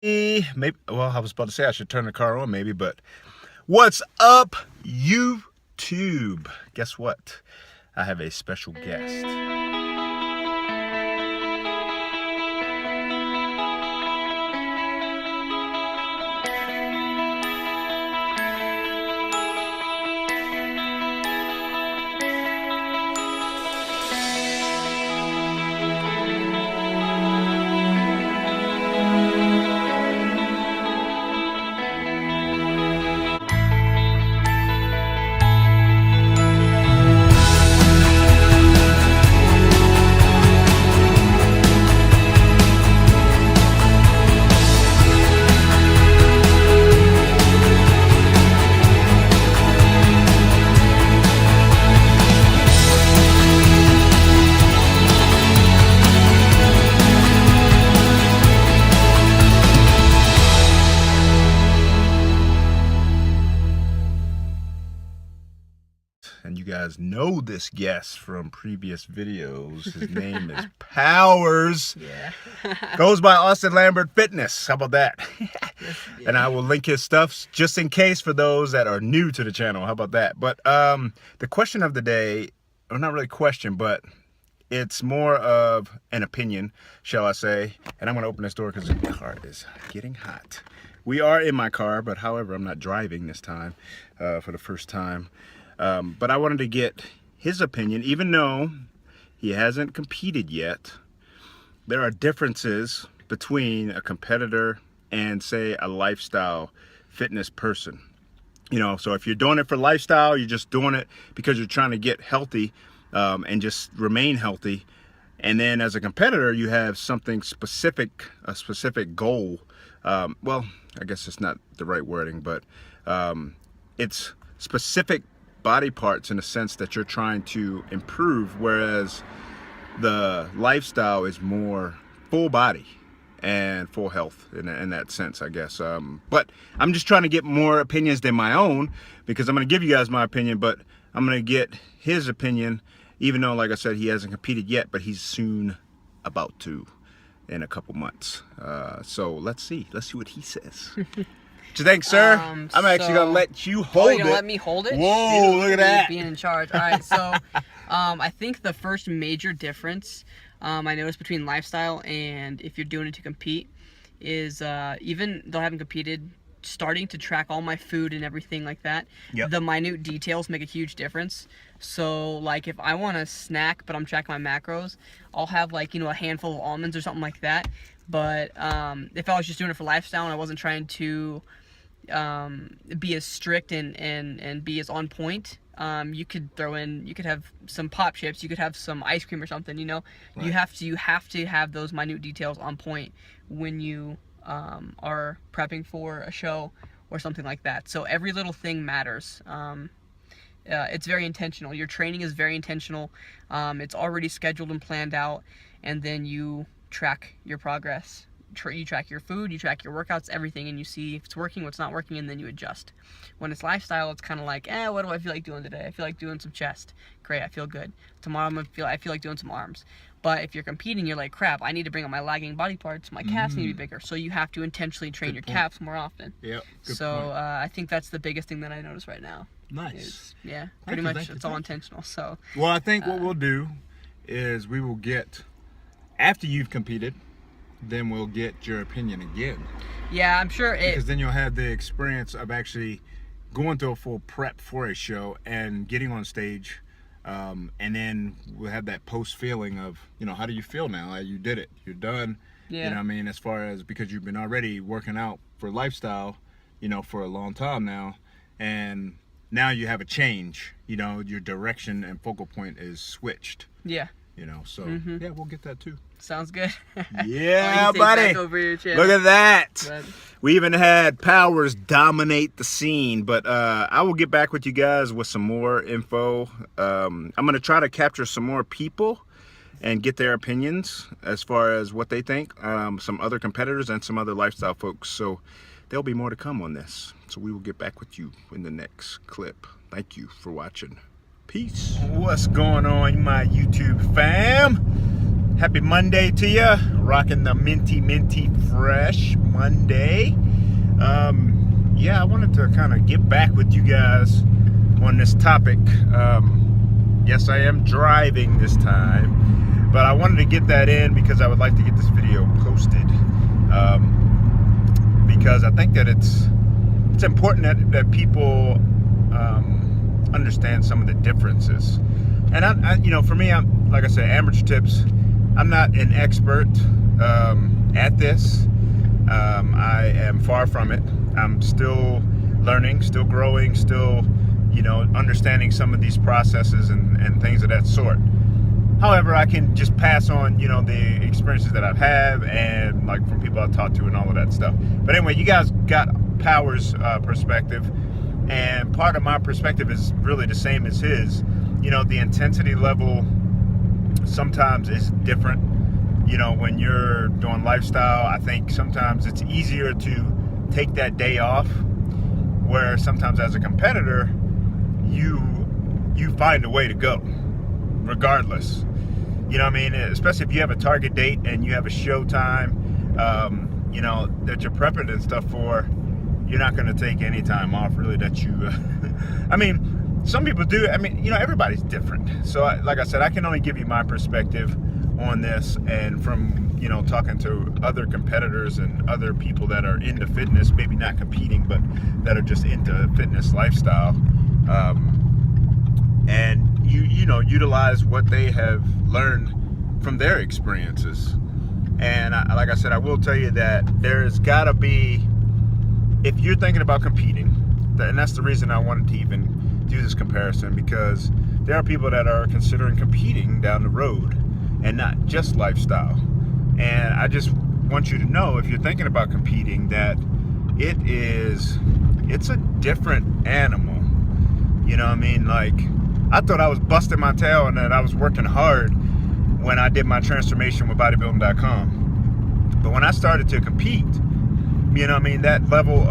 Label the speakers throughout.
Speaker 1: Maybe, well, I was about to say I should turn the car on maybe, but what's up, YouTube? Guess what? I have a special guest. And you guys know this guest from previous videos. His name is Powers.
Speaker 2: Yeah.
Speaker 1: Goes by Austin Lambert Fitness. How about that? And I will link his stuff just in case for those that are new to the channel. How about that? But the question of the day, or not really question, but it's more of an opinion, shall I say. And I'm going to open this door because the car is getting hot. We are in my car, but however, I'm not driving this time for the first time. But I wanted to get his opinion, even though he hasn't competed yet. There are differences between a competitor and, say, a lifestyle fitness person. You know, so if you're doing it for lifestyle, you're just doing it because you're trying to get healthy and just remain healthy. And then as a competitor, you have something specific, a specific goal. Well, I guess it's not the right wording, but it's specific body parts in a sense that you're trying to improve, whereas the lifestyle is more full body and full health in that sense, I guess. But I'm just trying to get more opinions than my own, because I'm going to give you guys my opinion, but I'm going to get his opinion, even though, like I said, he hasn't competed yet, but he's soon about to in a couple months. So let's see what he says. What you think, sir? I'm actually gonna let you hold it.
Speaker 2: You're gonna let me hold it?
Speaker 1: Whoa, look at that.
Speaker 2: Being in charge. All right, so I think the first major difference I noticed between lifestyle and if you're doing it to compete is even though I haven't competed, starting to track all my food and everything like that. Yep. The minute details make a huge difference. So like if I want a snack but I'm tracking my macros, I'll have like, you know, a handful of almonds or something like that. But if I was just doing it for lifestyle and I wasn't trying to be as strict and be as on point, you could have some pop chips, you could have some ice cream or something, you know. Right. You have to have those minute details on point when you are prepping for a show or something like that. So every little thing matters. It's very intentional. Your training is very intentional. It's already scheduled and planned out, and then you track your progress. You track your food, you track your workouts, everything, and you see if it's working, what's not working, and then you adjust. When it's lifestyle, it's kind of like, what do I feel like doing today? I feel like doing some chest. Great, I feel good. Tomorrow I feel like doing some arms. But if you're competing, you're like, crap, I need to bring up my lagging body parts. My calves need to be bigger. So you have to intentionally train your calves more often.
Speaker 1: Yeah.
Speaker 2: So I think that's the biggest thing that I notice right now.
Speaker 1: Nice.
Speaker 2: Yeah, pretty much it's all intentional. So.
Speaker 1: Well, I think what we'll do is we will get, after you've competed, then we'll get your opinion again.
Speaker 2: Yeah, I'm sure
Speaker 1: because then you'll have the experience of actually going through a full prep for a show and getting on stage, and then we'll have that post feeling of, you know, how do you feel now? You did it, you're done. Yeah. You know what I mean? As far as, because you've been already working out for lifestyle, you know, for a long time now, and now you have a change, you know, your direction and focal point is switched.
Speaker 2: Yeah.
Speaker 1: You know, so yeah, we'll get that too.
Speaker 2: Sounds good.
Speaker 1: Yeah, buddy. Look at that. We even had Powers dominate the scene, but I will get back with you guys with some more info. I'm going to try to capture some more people and get their opinions as far as what they think, some other competitors and some other lifestyle folks. So there'll be more to come on this. So we will get back with you in the next clip. Thank you for watching. Peace. What's going on, my YouTube fam? Happy Monday to you. Rocking the minty fresh Monday. Yeah, I wanted to kind of get back with you guys on this topic. Yes, I am driving this time, but I wanted to get that in because I would like to get this video posted. Because I think that it's important that people understand some of the differences. And I for me, I'm, like I said, amateur tips. I'm not an expert at this. I am far from it. I'm still learning, still growing, still, understanding some of these processes and things of that sort. However, I can just pass on, the experiences that I've had and like from people I've talked to and all of that stuff. But anyway, you guys got Power's perspective, and part of my perspective is really the same as his. The intensity level sometimes is different. When you're doing lifestyle, I think sometimes it's easier to take that day off, where sometimes as a competitor, you find a way to go regardless. Especially if you have a target date and you have a show time, that you're prepping and stuff for, you're not going to take any time off really that you, some people do. Everybody's different. So like I said, I can only give you my perspective on this, and from, talking to other competitors and other people that are into fitness, maybe not competing, but that are just into fitness lifestyle. And utilize what they have learned from their experiences. And like I said, I will tell you that there's got to be, if you're thinking about competing, and that's the reason I wanted to even do this comparison, because there are people that are considering competing down the road and not just lifestyle. And I just want you to know, if you're thinking about competing, that it's a different animal. Like, I thought I was busting my tail and that I was working hard when I did my transformation with bodybuilding.com. But when I started to compete, that level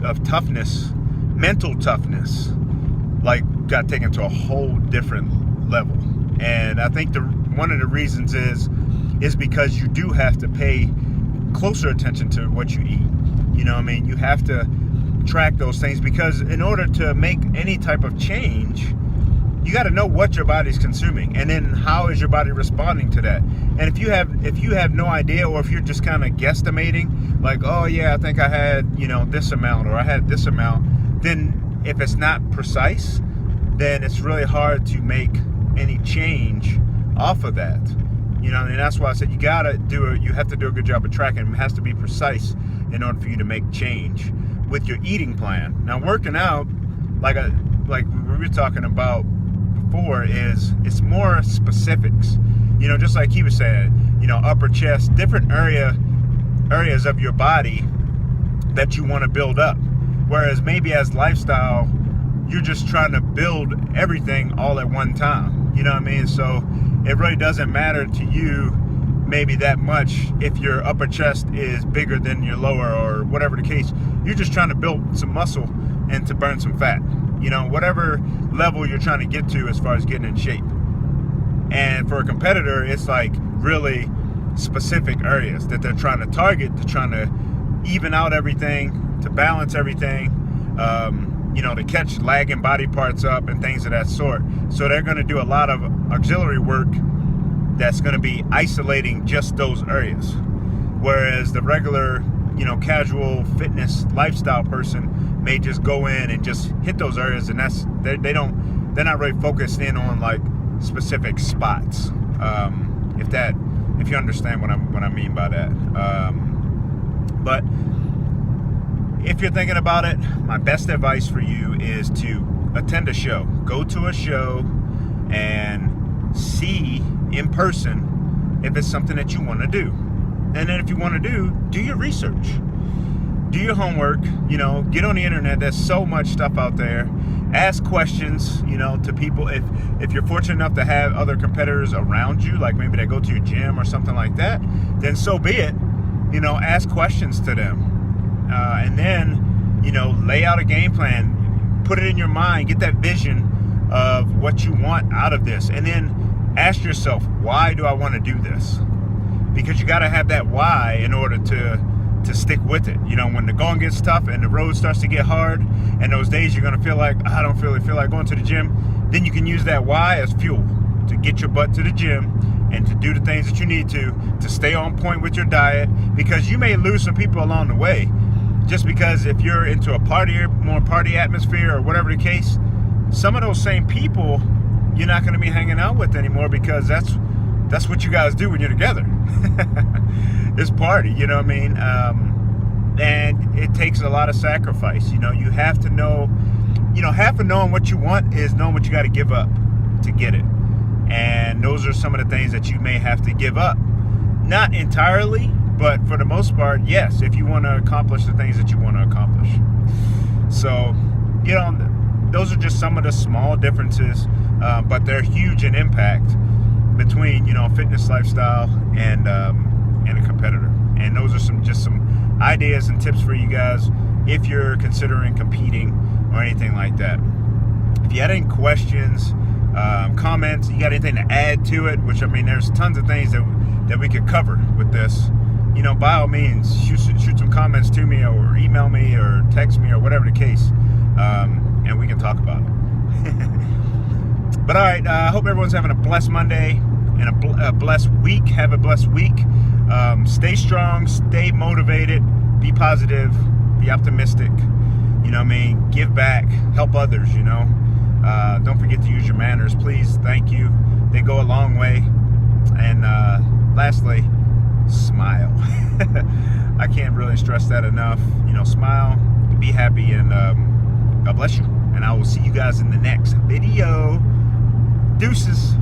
Speaker 1: of toughness, mental toughness, like, got taken to a whole different level. And I think one of the reasons is because you do have to pay closer attention to what you eat. You have to track those things, because in order to make any type of change, you got to know what your body's consuming, and then how is your body responding to that. And if you have no idea, or if you're just kind of guesstimating, like, oh yeah, I think I had this amount, or I had this amount, then if it's not precise, then it's really hard to make any change off of that. And that's why I said you have to do a good job of tracking. It has to be precise in order for you to make change with your eating plan. Now, working out, like we were talking about before, it's more specifics. Just like he was saying, upper chest, different areas of your body that you want to build up. Whereas maybe as lifestyle, you're just trying to build everything all at one time. So it really doesn't matter to you maybe that much if your upper chest is bigger than your lower, or whatever the case. You're just trying to build some muscle and to burn some fat. Whatever level you're trying to get to as far as getting in shape. And for a competitor, it's like really specific areas that they're trying to target. They're trying to even out everything, to balance everything, to catch lagging body parts up and things of that sort. So they're going to do a lot of auxiliary work that's going to be isolating just those areas. Whereas the regular, casual fitness lifestyle person may just go in and just hit those areas, and they're not really focused in on like specific spots. If you understand what I mean by that. But if you're thinking about it, my best advice for you is to attend a show. Go to a show and see in person if it's something that you want to do. And then if you want to do your research. Do your homework, get on the internet. There's so much stuff out there. Ask questions, to people. If you're fortunate enough to have other competitors around you, like maybe they go to your gym or something like that, then so be it. Ask questions to them. And then, lay out a game plan, put it in your mind, get that vision of what you want out of this. And then ask yourself, why do I want to do this? because you got to have that why in order to stick with it. You know, when the going gets tough and the road starts to get hard, and those days you're gonna feel like, I don't really feel like going to the gym, then you can use that why as fuel to get your butt to the gym and to do the things that you need to stay on point with your diet, because you may lose some people along the way. Just because if you're into a more party atmosphere or whatever the case, some of those same people you're not going to be hanging out with anymore, because that's what you guys do when you're together. It's party, you know what I mean? And it takes a lot of sacrifice. You know, you have to know, half of knowing what you want is knowing what you got to give up to get it. And those are some of the things that you may have to give up. Not entirely, but for the most part, yes, if you want to accomplish the things that you want to accomplish. So, those are just some of the small differences, but they're huge in impact between, fitness lifestyle and a competitor. And those are some ideas and tips for you guys if you're considering competing or anything like that. If you had any questions, comments, you got anything to add to it, which, I mean, there's tons of things that we could cover with this, by all means, shoot some comments to me, or email me, or text me, or whatever the case, and we can talk about it. But all right, I hope everyone's having a blessed Monday and a blessed week. Have a blessed week. Stay strong, stay motivated, be positive, be optimistic. Give back, help others. Don't forget to use your manners, please. Thank you. They go a long way. And lastly, smile. I can't really stress that enough. Smile, be happy, and God bless you. And I will see you guys in the next video. Deuces.